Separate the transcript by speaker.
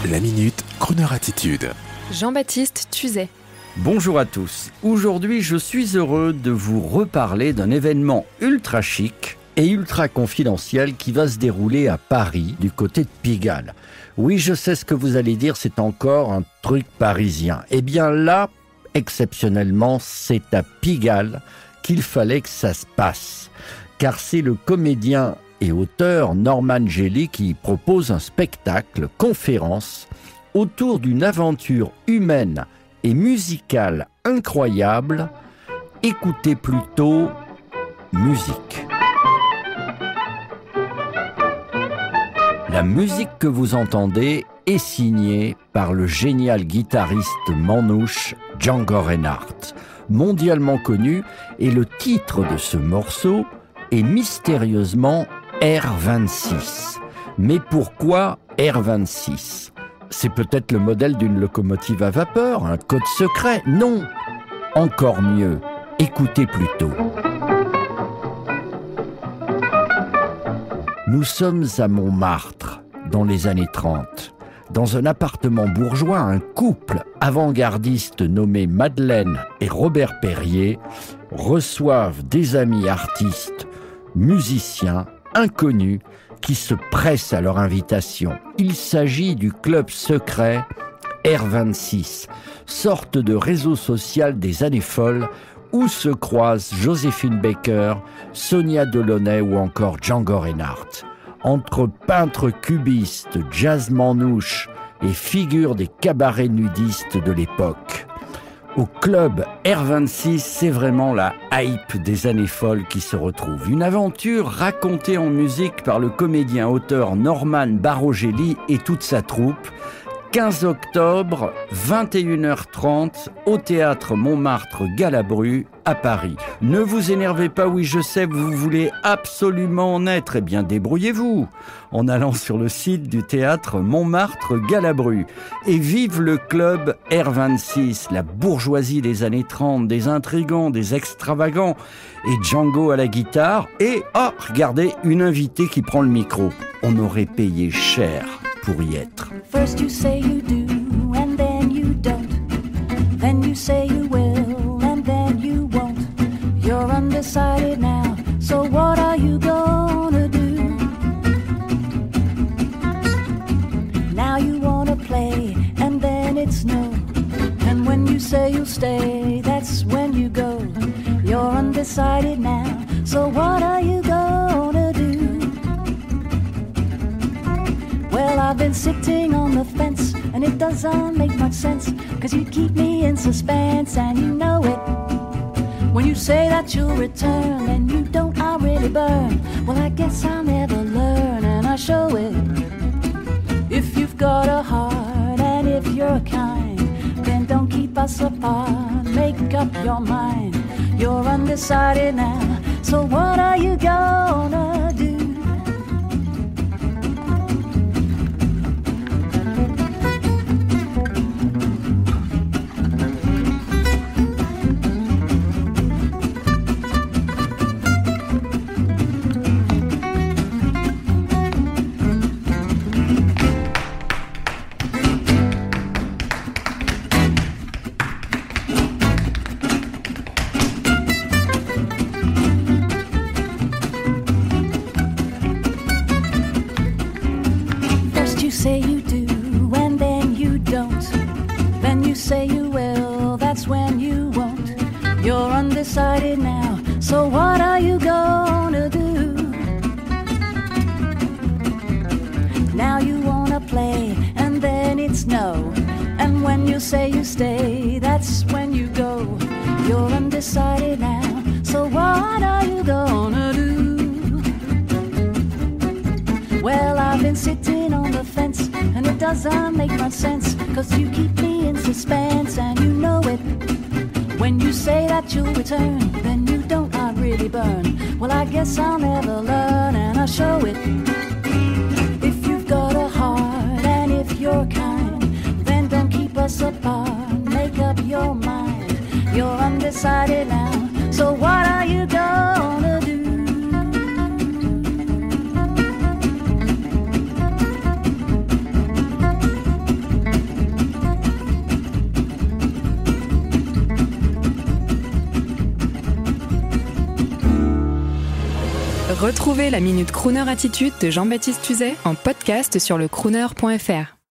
Speaker 1: La Minute Crooner Attitude.
Speaker 2: Jean-Baptiste Tuzet.
Speaker 3: Bonjour à tous. Aujourd'hui, je suis heureux de vous reparler d'un événement ultra chic et ultra confidentiel qui va se dérouler à Paris, du côté de Pigalle. Oui, je sais ce que vous allez dire, c'est encore un truc parisien. Eh bien là, exceptionnellement, c'est à Pigalle qu'il fallait que ça se passe. Car c'est le comédien et auteur Norman Gély qui propose un spectacle, conférence, autour d'une aventure humaine et musicale incroyable. Écoutez plutôt musique. La musique que vous entendez est signée par le génial guitariste manouche Django Reinhardt, mondialement connu, et le titre de ce morceau est mystérieusement R26. Mais pourquoi R26 ? C'est peut-être le modèle d'une locomotive à vapeur, un code secret ? Non. Encore mieux, écoutez plutôt. Nous sommes à Montmartre, dans les années 30. Dans un appartement bourgeois, un couple avant-gardiste nommé Madeleine et Robert Perrier reçoivent des amis artistes, musiciens, inconnus, qui se pressent à leur invitation. Il s'agit du club secret R26, sorte de réseau social des années folles où se croisent Joséphine Baker, Sonia Delaunay ou encore Django Reinhardt. Entre peintres cubistes, jazz manouche et figures des cabarets nudistes de l'époque. Au club R26, c'est vraiment la hype des années folles qui se retrouve. Une aventure racontée en musique par le comédien-auteur Norman Gély et toute sa troupe. 15 octobre, 21h30, au théâtre Montmartre-Galabru, à Paris. Ne vous énervez pas, oui je sais, vous voulez absolument en être. Eh bien débrouillez-vous en allant sur le site du théâtre Montmartre-Galabru. Et vive le club R26, la bourgeoisie des années 30, des intrigants, des extravagants, et Django à la guitare. Et, regardez, une invitée qui prend le micro. On aurait payé cher pour y être.
Speaker 4: First you say you do, and then you don't. Then you say you will, and then you won't. You're undecided now, so what are you gonna do? Now you wanna play, and then it's no. And when you say you'll stay, that's when you go. You're undecided now, so what are you gonna do? Well, I've been sitting on the fence, and it doesn't make much sense, 'cause you keep me in suspense, and you know it. When you say that you'll return, and you don't, I really burn. Well, I guess I'll never learn, and I show it. If you've got a heart, and if you're kind, then don't keep us apart, make up your mind. You're undecided now, so what are you gonna do? You say you do, and then you don't. Then you say you will, that's when you won't. You're undecided now, so what are you gonna do? Now you wanna play, and then it's no. And when you say you stay, that's when you go. You're undecided now, so what are you gonna do? Well, I've been sitting on the fence, and it doesn't make much sense, 'cause you keep me in suspense, and you know it. When you say that you'll return, then you don't, I really burn. Well, I guess I'll never learn, and I'll show it. If you've got a heart, and if you're kind, then don't keep us apart, make up your mind. You're undecided now, so what are you gonna do?
Speaker 2: Retrouvez la Minute Crooner Attitude de Jean-Baptiste Tuzet en podcast sur le crooner.fr.